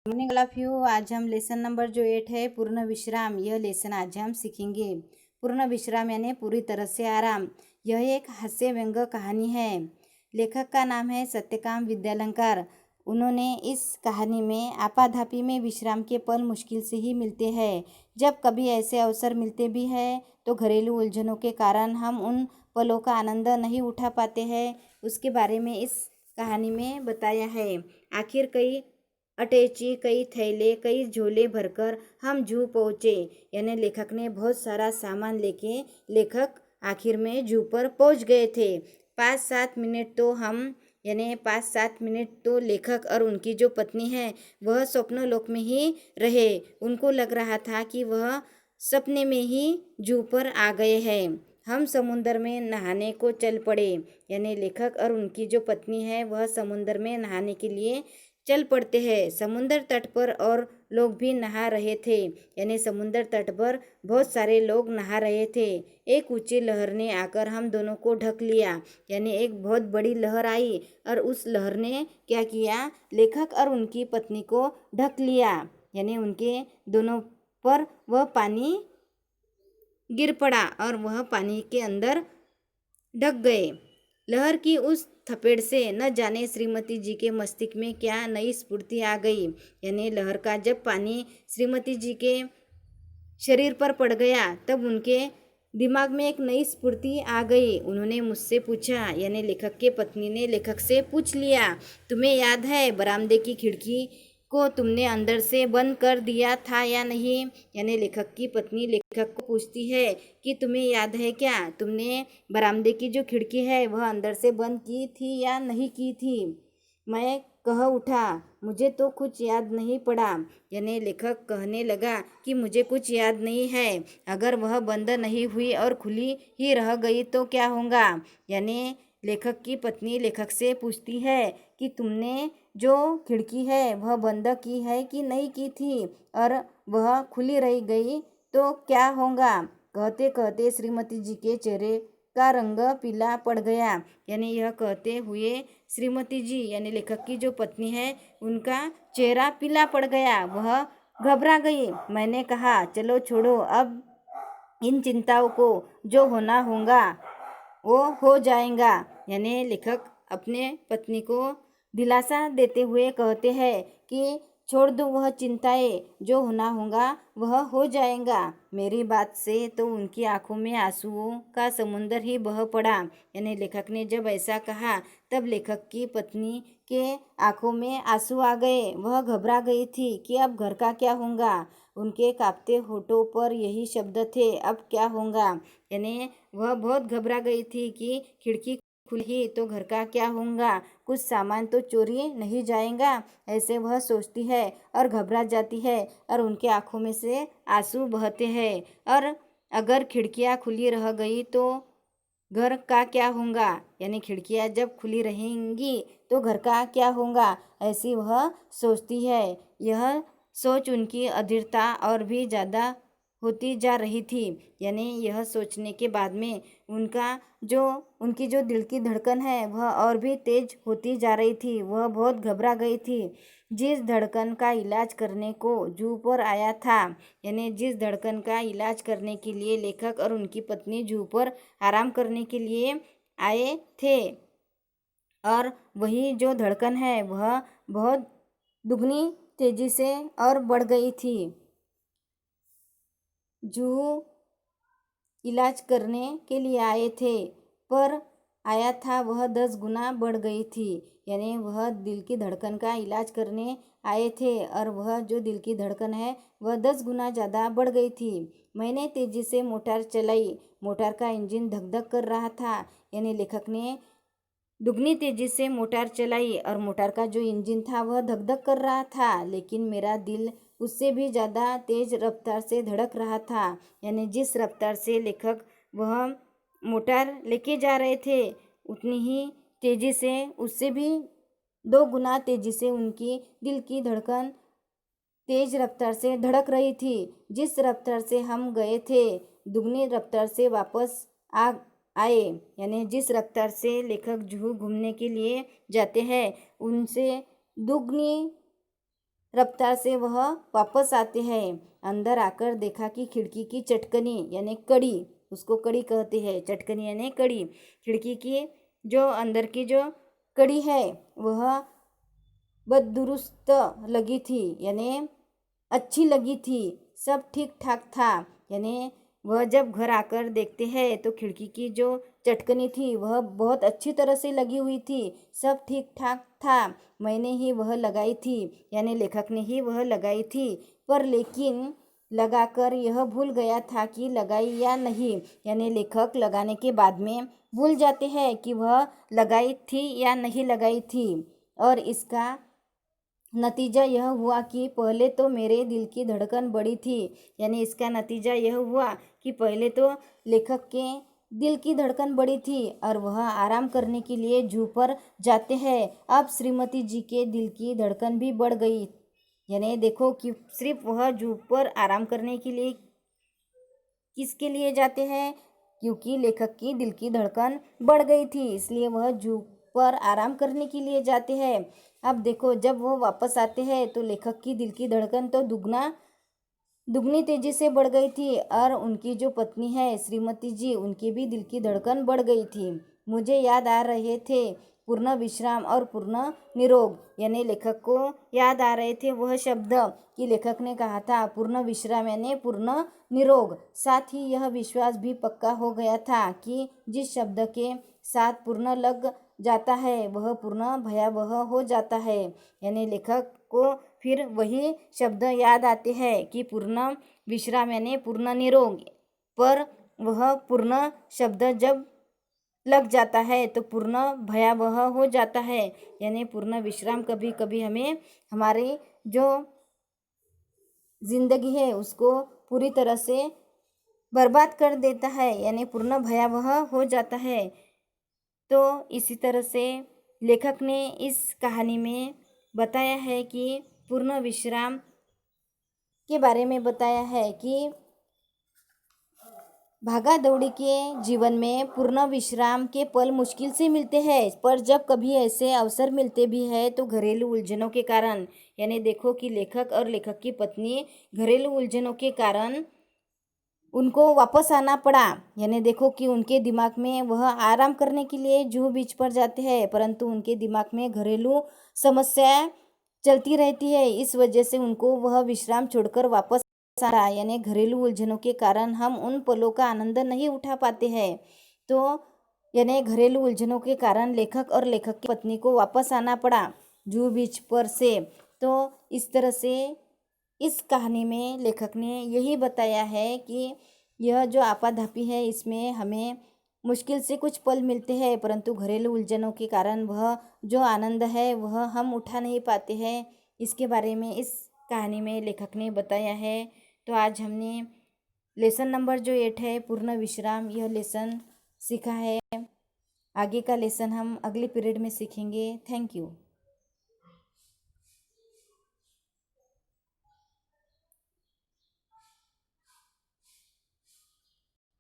Morning all of you. आज हम lesson number जो 8 है पूर्ण विश्राम, यह लेसन आज हम सीखेंगे। पूर्ण विश्राम यानी पूरी तरह से आराम। यह एक हास्य व्यंग कहानी है। लेखक का नाम है सत्यकाम विद्यालंकार। उन्होंने इस कहानी में आपाधापी में विश्राम के पल मुश्किल से ही मिलते हैं। जब कभी ऐसे अवसर मिलते भी हैं तो घरेलू उलझनों के कारण हम उन पलों का आनंद नहीं उठा पाते हैं। उसके बारे में इस कहानी में बताया है। आखिर कई अटैची, कई थैले, कई झोले भरकर हम जू पहुँचे। यानी लेखक ने बहुत सारा सामान लेके लेखक आखिर में जू पर पहुँच गए थे। 5-7 मिनट तो हम यानी 5-7 मिनट तो लेखक और उनकी जो पत्नी है वह स्वप्न लोक में ही रहे। उनको लग रहा था कि वह सपने में ही जू पर आ गए हैं। हम समुद्र में नहाने को चल पड़े। यानी लेखक और उनकी जो पत्नी है वह समुद्र में नहाने के लिए चल पड़ते हैं। समुद्र तट पर और लोग भी नहा रहे थे। यानी समुद्र तट पर बहुत सारे लोग नहा रहे थे। एक ऊंची लहर ने आकर हम दोनों को ढक लिया। यानी एक बहुत बड़ी लहर आई और उस लहर ने क्या किया, लेखक और उनकी पत्नी को ढक लिया। यानी उनके दोनों पर वह पानी गिर पड़ा और वह पानी के अंदर ढक गए। लहर की उस थपेड़ से न जाने श्रीमती जी के मस्तिष्क में क्या नई स्फूर्ति आ गई। यानी लहर का जब पानी श्रीमती जी के शरीर पर पड़ गया तब उनके दिमाग में एक नई स्फूर्ति आ गई। उन्होंने मुझसे पूछा, यानी लेखक के पत्नी ने लेखक से पूछ लिया, तुम्हें याद है बरामदे की खिड़की को तुमने अंदर से बंद कर दिया था या नहीं। यानी लेखक की पत्नी लेखक को पूछती है कि तुम्हें याद है क्या, तुमने बरामदे की जो खिड़की है वह अंदर से बंद की थी या नहीं की थी। मैं कह उठा, मुझे तो कुछ याद नहीं पड़ा। यानी लेखक कहने लगा कि मुझे कुछ याद नहीं है। अगर वह बंद नहीं हुई और खुली ही रह गई तो क्या होगा। यानी लेखक की पत्नी लेखक से पूछती है कि तुमने जो खिड़की है वह बंद की है कि नहीं की थी, और वह खुली रह गई तो क्या होगा। कहते कहते श्रीमती जी के चेहरे का रंग पीला पड़ गया। यानी यह कहते हुए श्रीमती जी यानी लेखक की जो पत्नी है उनका चेहरा पीला पड़ गया, वह घबरा गई। मैंने कहा, चलो छोड़ो अब इन चिंताओं को, जो होना होगा वो हो जाएगा। यानी लेखक अपने पत्नी को दिलासा देते हुए कहते हैं कि छोड़ दो वह चिंताएं, जो होना होगा वह हो जाएगा। मेरी बात से तो उनकी आंखों में आंसुओं का समुंदर ही बह पड़ा। यानी लेखक ने जब ऐसा कहा तब लेखक की पत्नी के आंखों में आंसू आ गए। वह घबरा गई थी कि अब घर का क्या होगा। उनके कांपते होठों पर यही शब्द थे, अब क्या होगा। यानी वह बहुत घबरा गई थी कि खिड़की खुली तो घर का क्या होगा, कुछ सामान तो चोरी नहीं जाएगा, ऐसे वह सोचती है और घबरा जाती है और उनके आंखों में से आंसू बहते हैं। और अगर खिड़कियां खुली रह गई तो घर का क्या होगा। यानी खिड़कियां जब खुली रहेंगी तो घर का क्या होगा, ऐसी वह सोचती है। यह सोच उनकी अधीरता और भी ज़्यादा होती जा रही थी। यानी यह सोचने के बाद में उनकी जो दिल की धड़कन है वह और भी तेज होती जा रही थी। वह बहुत घबरा गई थी। जिस धड़कन का इलाज करने को जू पर आया था, यानी जिस धड़कन का इलाज करने के लिए लेखक और उनकी पत्नी जू पर आराम करने के लिए आए थे, और वही जो धड़कन है वह बहुत दुगनी तेजी से और बढ़ गई थी। जूहू इलाज करने के लिए आए थे, पर आया था वह 10 गुना बढ़ गई थी। यानी वह दिल की धड़कन का इलाज करने आए थे और वह जो दिल की धड़कन है वह 10 गुना ज़्यादा बढ़ गई थी। मैंने तेज़ी से मोटर चलाई। मोटर का इंजन धक धक कर रहा था। यानी लेखक ने दुगनी तेजी से मोटर चलाई और मोटर का जो इंजन था वह धक धक कर रहा था, लेकिन मेरा दिल उससे भी ज़्यादा तेज रफ्तार से धड़क रहा था। यानी जिस रफ्तार से लेखक वह मोटर लेके जा रहे थे उतनी ही तेज़ी से, उससे भी 2 गुना तेज़ी से उनकी दिल की धड़कन तेज रफ्तार से धड़क रही थी। जिस रफ्तार से हम गए थे दुगनी रफ्तार से वापस आ आए। यानी जिस रफ्तार से लेखक जूहू घूमने के लिए जाते हैं उनसे दुगनी रफ्तार से वह वापस आते हैं। अंदर आकर देखा कि खिड़की की चटकनी यानी कड़ी, उसको कड़ी कहते हैं, चटकनी यानी कड़ी, खिड़की की जो अंदर की जो कड़ी है वह बददुरुस्त लगी थी यानी अच्छी लगी थी। सब ठीक ठाक था यानी वह जब घर आकर देखते हैं तो खिड़की की जो चटकनी थी वह बहुत अच्छी तरह से लगी हुई थी, सब ठीक ठाक था। मैंने ही वह लगाई थी यानी लेखक ने ही वह लगाई थी। पर लेकिन लगाकर यह भूल गया था कि लगाई या नहीं, यानी लेखक लगाने के बाद में भूल जाते हैं कि वह लगाई थी या नहीं लगाई थी। और इसका नतीजा यह हुआ कि पहले तो मेरे दिल की धड़कन बढ़ी थी, यानी इसका नतीजा यह हुआ कि पहले तो लेखक के दिल की धड़कन बढ़ी थी और वह आराम करने के लिए जू पर जाते हैं। अब श्रीमती जी के दिल की धड़कन भी बढ़ गई, यानी देखो कि सिर्फ वह जू पर आराम करने के लिए किसके लिए जाते हैं, क्योंकि लेखक की दिल की धड़कन बढ़ गई थी इसलिए वह जू पर आराम करने के लिए जाते हैं। अब देखो जब वो वापस आते हैं तो लेखक की दिल की धड़कन तो दुगनी तेजी से बढ़ गई थी और उनकी जो पत्नी है श्रीमती जी, उनकी भी दिल की धड़कन बढ़ गई थी। मुझे याद आ रहे थे पूर्ण विश्राम और पूर्ण निरोग, यानी लेखक को याद आ रहे थे वह शब्द कि लेखक ने कहा था पूर्ण विश्राम यानी पूर्ण निरोग। साथ ही यह विश्वास भी पक्का हो गया था कि जिस शब्द के साथ पूर्ण लग जाता है वह पूर्ण भयावह हो जाता है, यानी लेखक को फिर वही शब्द याद आते हैं कि पूर्ण विश्राम यानी पूर्ण निरोग, पर वह पूर्ण शब्द जब लग जाता है तो पूर्ण भयावह हो जाता है, यानी पूर्ण विश्राम कभी कभी हमें हमारी जो जिंदगी है उसको पूरी तरह से बर्बाद कर देता है, यानी पूर्ण भयावह हो जाता है। तो इसी तरह से लेखक ने इस कहानी में बताया है कि पूर्ण विश्राम के बारे में बताया है कि भागा दौड़ी के जीवन में पूर्ण विश्राम के पल मुश्किल से मिलते हैं, पर जब कभी ऐसे अवसर मिलते भी हैं तो घरेलू उलझनों के कारण, यानी देखो कि लेखक और लेखक की पत्नी घरेलू उलझनों के कारण उनको वापस आना पड़ा, यानी देखो कि उनके दिमाग में वह आराम करने के लिए जूहू बीच पर जाते हैं परंतु उनके दिमाग में घरेलू समस्याएं चलती रहती है, इस वजह से उनको वह विश्राम छोड़कर वापस आ रहा है, यानी घरेलू उलझनों के कारण हम उन पलों का आनंद नहीं उठा पाते हैं। तो यानी घरेलू उलझनों के कारण लेखक और लेखक की पत्नी को वापस आना पड़ा जूहू बीच पर से। तो इस तरह से इस कहानी में लेखक ने यही बताया है कि यह जो आपाधापी है इसमें हमें मुश्किल से कुछ पल मिलते हैं परंतु घरेलू उलझनों के कारण वह जो आनंद है वह हम उठा नहीं पाते हैं। इसके बारे में इस कहानी में लेखक ने बताया है। तो आज हमने लेसन नंबर जो 8 है पूर्ण विश्राम, यह लेसन सीखा है। आगे का लेसन हम अगले पीरियड में सीखेंगे। Thank you.